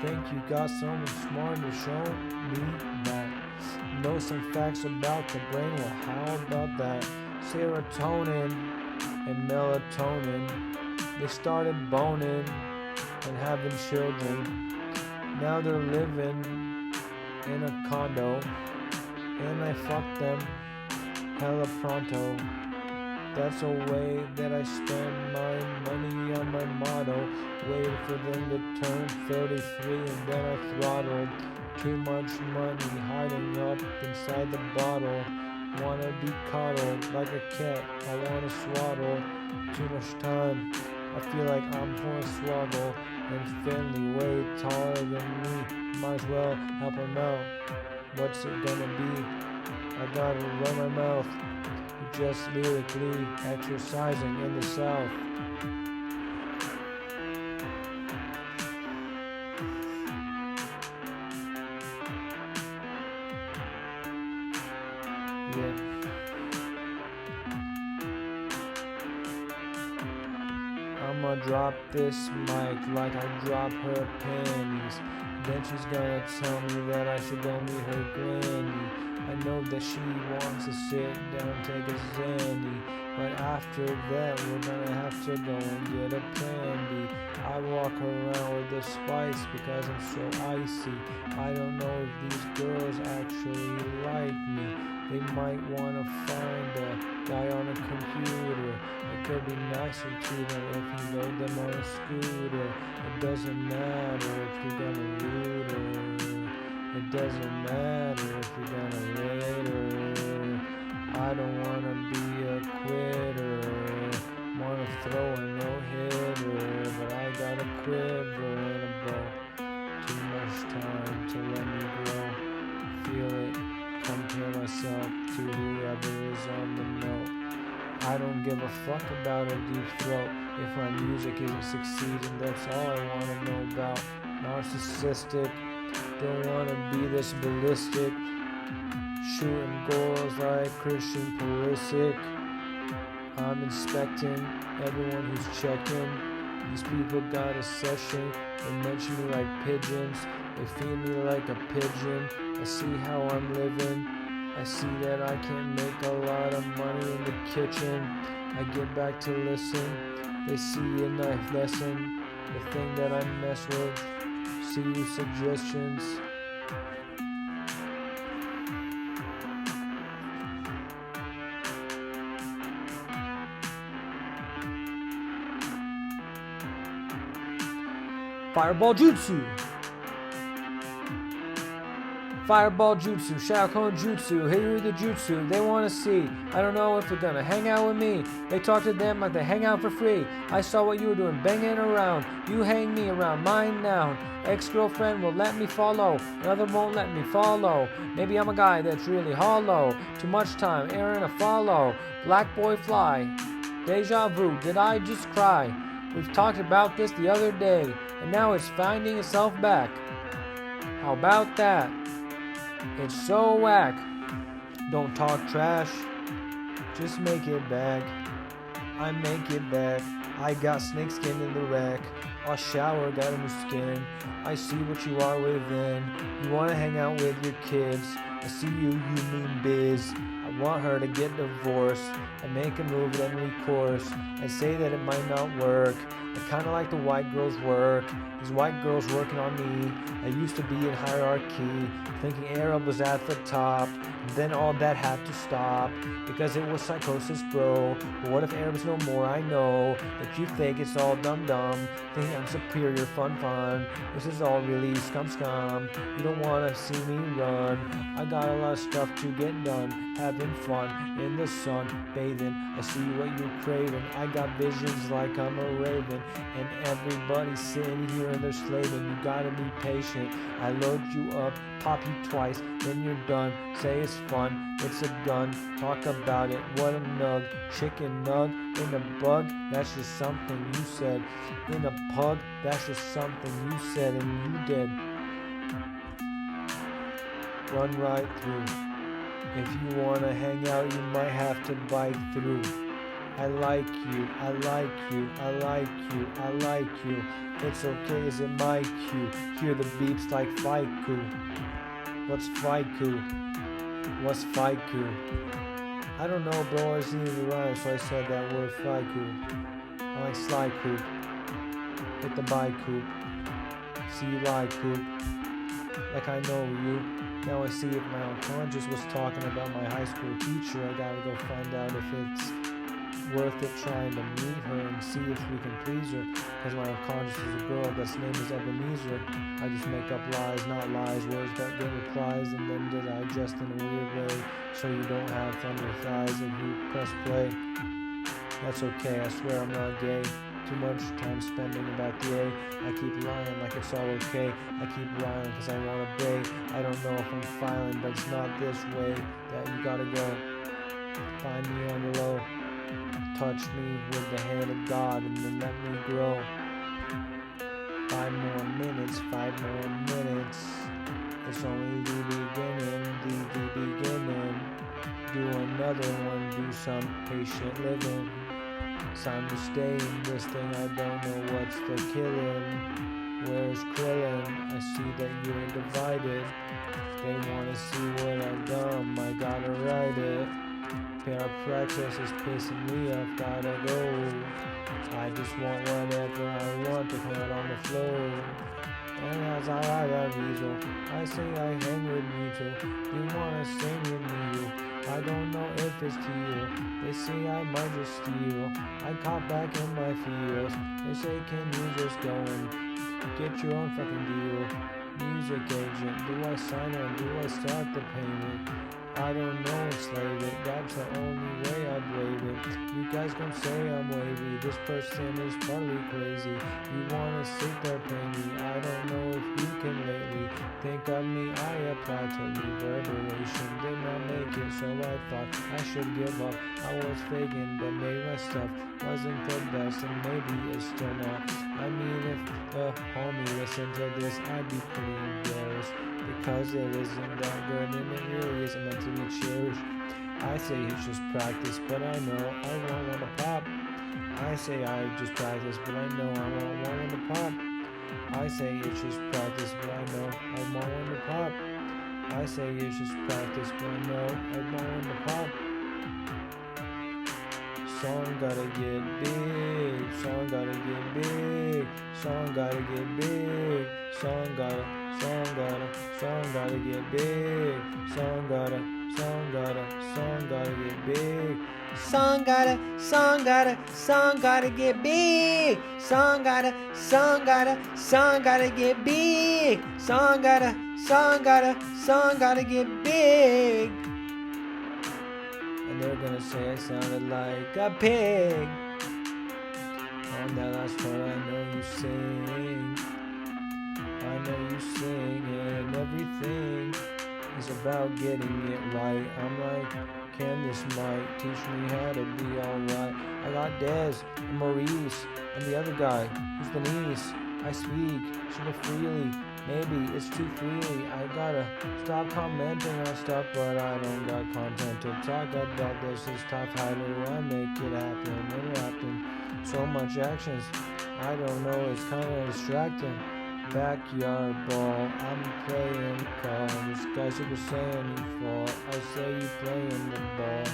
Think you got something smart to show me that. Know some facts about the brain, well how about that? Serotonin and melatonin, they started boning and having children. Now they're living in a condo, and I fuck them hella pronto. That's a way that I spend my money on my motto. Waiting for them to turn 33 and then I throttled. Too much money hiding up inside the bottle. Wanna be coddled like a cat, I wanna swaddle. Too much time, I feel like I'm Hornswoggle. And Finley way taller than me, might as well help him out. What's it gonna be? I gotta run my mouth. Just lyrically exercising in the South. Yeah. I'ma drop this mic like I drop her panties. Then she's gonna tell me that I should go meet her granny. I know that she wants to sit down, take a Zandy, but after that we're gonna have to go and get a Brandy. I walk around with the spice because I'm so icy. I don't know if these girls actually like me. They might wanna find a guy on a computer. It could be nicer to them if you load them on a scooter. It doesn't matter if you're gonna root her. It doesn't matter if you're gonna rate her. I don't wanna be a quitter. Wanna throw a no-hitter, but I got a quiver and a bow. Too much time to let me grow. Feel it, compare myself to whoever is on the note. I don't give a fuck about a deep throat. If my music isn't succeeding, that's all I wanna know about. Narcissistic, don't wanna be this ballistic. Shooting goals like Christian Pulisic. I'm inspecting everyone who's checking. These people got a session. They mention me like pigeons. They feed me like a pigeon. I see how I'm living. I see that I can make a lot of money in the kitchen. I get back to listen. They see a knife lesson. The thing that I mess with. See you suggestions. Fireball Jutsu. Fireball Jutsu, Shaokon Jutsu, Hiruga Jutsu, they wanna see. I don't know if they're gonna hang out with me. They talk to them like they hang out for free. I saw what you were doing, banging around. You hang me around, mine now. Ex-girlfriend will let me follow, another won't let me follow. Maybe I'm a guy that's really hollow. Too much time, airing a follow. Black boy fly. Deja vu, did I just cry? We've talked about this the other day, and now it's finding itself back. How about that? It's so whack. Don't talk trash, just make it back. I make it back. I got snakeskin in the rack. I'll shower, got a new skin. I see what you are within. You wanna hang out with your kids. I see you mean biz. I want her to get divorced. I make a move, then recourse. I say that it might not work. I kinda like the white girls work. These white girls working on me. I used to be in hierarchy, thinking Arab was at the top. Then all that had to stop, because it was psychosis, bro. But what if Arab's no more? I know that you think it's all dumb. Think I'm superior, fun. This is all really scum. You don't wanna see me run. I got a lot of stuff to get done. Having fun in the sun, bathing. I see what you're craving. I got visions like I'm a raven. And everybody's sitting here and they're slaving. You gotta be patient. I load you up, pop you twice, then you're done. Say it's fun, it's a gun. Talk about it, what a nug. Chicken nug in a bug, that's just something you said. In a pug, that's just something you said and you did. Run right through. If you wanna hang out, you might have to bite through. I like you. It's okay, is it my cue? Hear the beeps like Faiku. What's Faiku? I don't know, bro, I just needed to rhyme, so I said that word Faiku. I like Sly Coop. Hit the bye coop. See you lie coop. Like I know you. Now I see if my unconscious was talking about my high school teacher. I gotta go find out if it's worth it trying to meet her and see if we can please her. Cause my unconscious is a girl that's name is Ebenezer. I just make up lies, not lies, words that get replies and then digest in a weird way. So you don't have thunder thighs if you press play. That's okay, I swear I'm not gay. Too much time spending about the A. I keep lying like it's all okay. I keep lying cause I wanna bay. I don't know if I'm filing, but it's not this way that you gotta go. Find me on the low. Touch me with the hand of God and then let me grow. 5 more minutes, 5 more minutes. It's only the beginning, the beginning. Do another one, do some patient living. It's time to stay in this thing, I don't know what's the killing. Where's Krillin? I see that you're divided. They wanna see what I've done, I gotta write it. Parapraxis is pissing me off, gotta go. I just want whatever I want to come out on the floor. And as I ride that weasel, I say I hang with me too. You wanna sing with me? I don't know if it's to you. They say I might just steal. I caught back in my feels. They say can you just go and get your own fucking deal? Music agent, do I sign or do I start the payment? I don't know, enslave it, that's the only way I brave it. You guys gon' say I'm wavy, this person is partly crazy. You wanna sit there pay me, I don't know if you can lately. Think of me, I applied to reverberation, did not make it, so I thought I should give up. I was faking, but maybe my stuff wasn't the best, and maybe it's still not. I mean, if the homie listened to this, I'd be pretty embarrassed. Because it isn't that good and it really isn't meant to be cherished. I say it's just practice, but I know I won't want to pop. I say I just practice, but I know I won't want to pop. I say it's just practice, but I know I won't want to pop. I say it's just practice, but I know I won't want to pop. Song gotta get big, song gotta get big, song gotta get big, song gotta get big, song gotta get big, song gotta get big, song gotta get big, song gotta get big. And they're gonna say I sounded like a pig. On that last part I know you sing. I know you sing and everything is about getting it right. I'm like, can this mic teach me how to be alright? I got Dez and Maurice and the other guy who's the niece. I speak super freely. Maybe it's too freely. I gotta stop commenting on stuff, but I don't got content to talk about. This is tough. How do I make it happen? It happened. So much actions. I don't know. It's kind of distracting. Backyard ball. I'm playing call. This guy super saying you fall. I say you playing the ball.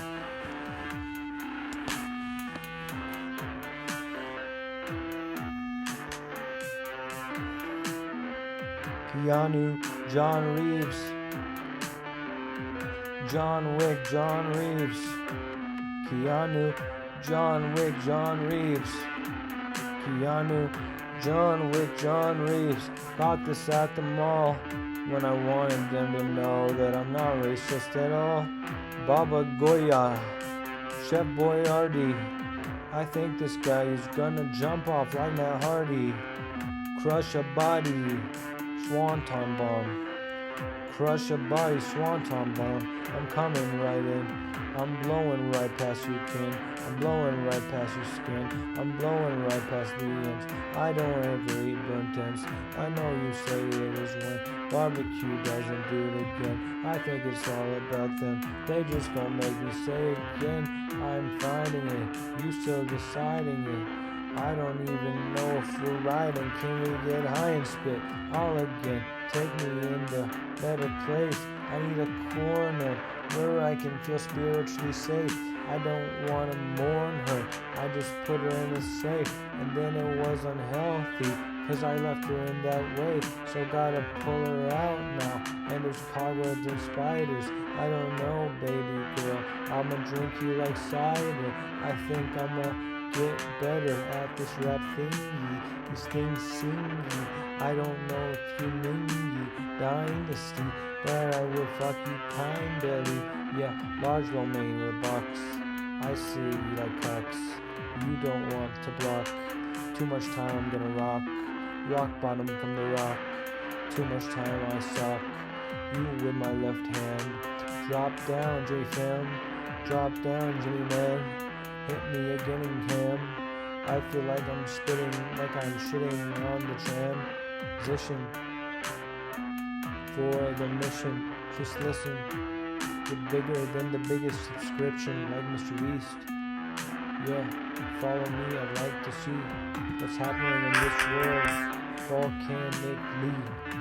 Keanu, John Reeves, John Wick, John Reeves, Keanu, John Wick, John Reeves, Keanu, John Wick, John Reeves. Bought this at the mall when I wanted them to know that I'm not racist at all. Baba Goya, Chef Boyardee. I think this guy is gonna jump off like Matt Hardy. Crush a body. Swanton bomb. Crush a body, swanton bomb. I'm coming right in. I'm blowing right past your kin. I'm blowing right past your skin. I'm blowing right past the ends. I don't ever eat burnt ends. I know you say it is when barbecue doesn't do it again. I think it's all about them. They just gonna make me say it again. I'm finding it. You still deciding it. I don't even know if we're riding. Can we get high and spit all again? Take me in the better place. I need a corner where I can feel spiritually safe. I don't want to mourn her. I just put her in a safe. And then it was unhealthy. cause I left her in that way. So gotta pull her out now. And there's cobwebs and spiders. I don't know, baby girl. I'ma drink you like cider. I think I'ma get better at this rap thingy. These things singy. I don't know if you mingy dynasty, but I will fuck you pine belly. Yeah, large low main with box. I see you like cucks. You don't want to block. Too much time I'm gonna rock. Rock bottom from the rock. Too much time I suck. You with my left hand. Drop down, J-Fam. Drop down, Jimmy Man. Hit me again in cam. I feel like I'm spitting, like I'm shitting on the transition. For the mission, just listen. Get bigger than the biggest subscription, like Mr. Beast. Yeah, follow me, I'd like to see what's happening in this world. Volcanically.